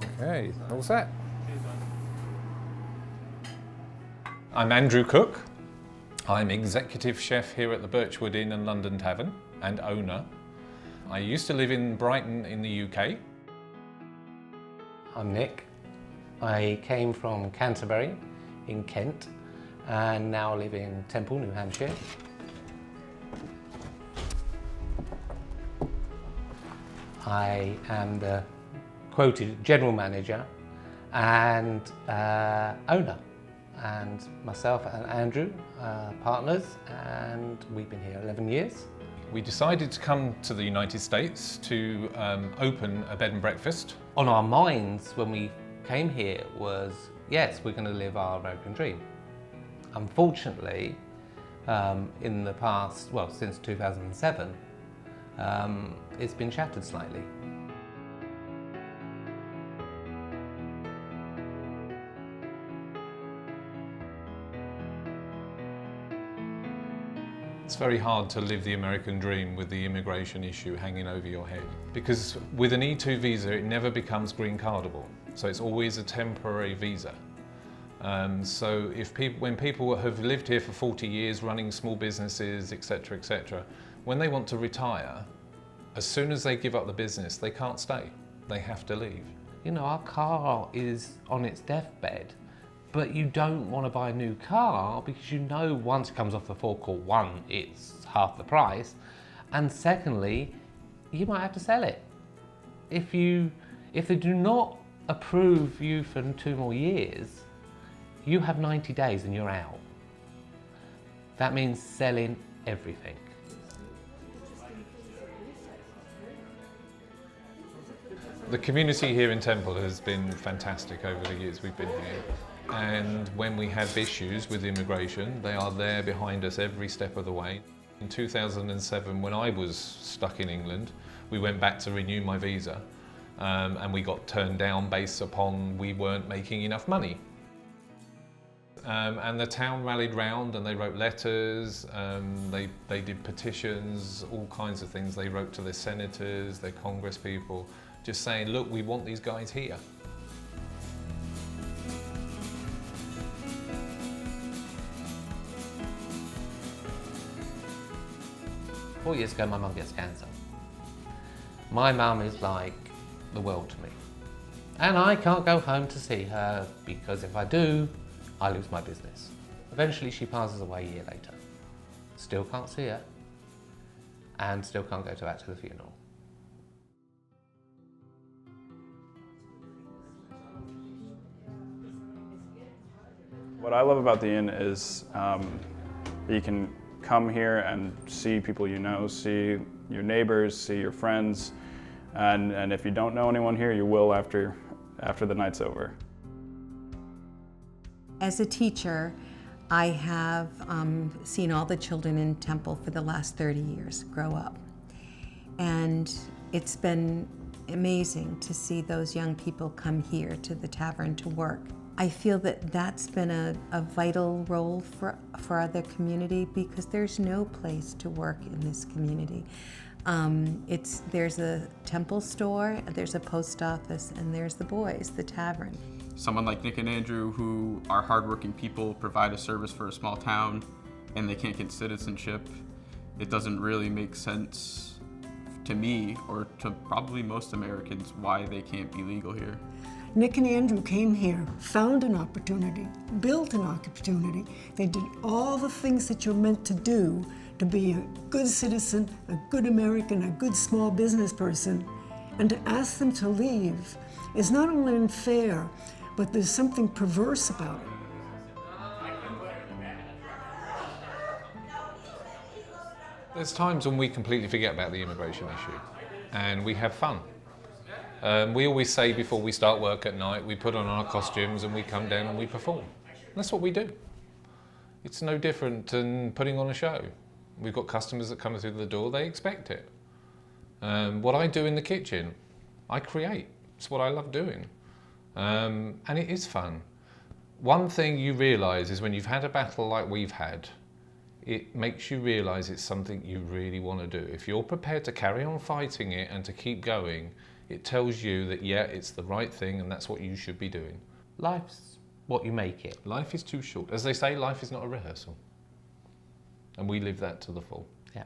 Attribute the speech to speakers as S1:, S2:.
S1: Okay, all set. I'm Andrew Cook. I'm executive chef here at the Birchwood Inn and London Tavern and owner. I used to live in Brighton in the UK.
S2: I'm Nick. I came from Canterbury in Kent and now live in Temple, New Hampshire. I am the quoted general manager and owner, and myself and Andrew are partners, and we've been here 11 years.
S1: We decided to come to the United States to open a bed and breakfast.
S2: On our minds when we came here was, yes, we're going to live our American dream. Unfortunately, in the past, well, since 2007, it's been shattered slightly.
S1: It's very hard to live the American dream with the immigration issue hanging over your head, because with an E2 visa it never becomes green cardable, so it's always a temporary visa. So when people have lived here for 40 years running small businesses, etc., etc., when they want to retire, as soon as they give up the business, they can't stay. They have to leave.
S2: You know, our car is on its deathbed, but you don't want to buy a new car because you know once it comes off the forecourt, one, it's half the price, and secondly, you might have to sell it. If they do not approve you for 2 more years, you have 90 days and you're out. That means selling everything.
S1: The community here in Temple has been fantastic over the years we've been here. And when we have issues with immigration, they are there behind us every step of the way. In 2007, when I was stuck in England, we went back to renew my visa, and we got turned down based upon we weren't making enough money. And the town rallied round and they wrote letters, they did petitions, all kinds of things. They wrote to their senators, their congress people, just saying, look, we want these guys here.
S2: Four years ago, my mum gets cancer. My mum is like the world to me. And I can't go home to see her because if I do, I lose my business. Eventually she passes away a year later. Still can't see her and still can't go back to the funeral.
S3: What I love about the inn is you can come here and see people you know, see your neighbors, see your friends, and if you don't know anyone here, you will after the night's over.
S4: As a teacher, I have seen all the children in Temple for the last 30 years grow up. And it's been amazing to see those young people come here to the tavern to work. I feel that that's been a vital role for the community because there's no place to work in this community. There's a Temple store, there's a post office, and there's the boys, the tavern.
S5: Someone like Nick and Andrew, who are hardworking people, provide a service for a small town, and they can't get citizenship. It doesn't really make sense to me, or to probably most Americans, why they can't be legal here.
S6: Nick and Andrew came here, found an opportunity, built an opportunity. They did all the things that you're meant to do to be a good citizen, a good American, a good small business person. And to ask them to leave is not only unfair, but there's something perverse about it.
S1: There's times when we completely forget about the immigration issue and we have fun. We always say before we start work at night, we put on our costumes and we come down and we perform. That's what we do. It's no different than putting on a show. We've got customers that come through the door, they expect it. What I do in the kitchen, I create. It's what I love doing. And it is fun. One thing you realise is when you've had a battle like we've had, it makes you realise it's something you really want to do. If you're prepared to carry on fighting it and to keep going, It tells you that, yeah, it's the right thing and that's what you should be doing.
S2: Life's what you make it.
S1: Life is too short. As they say, life is not a rehearsal. And we live that to the full.
S2: Yeah.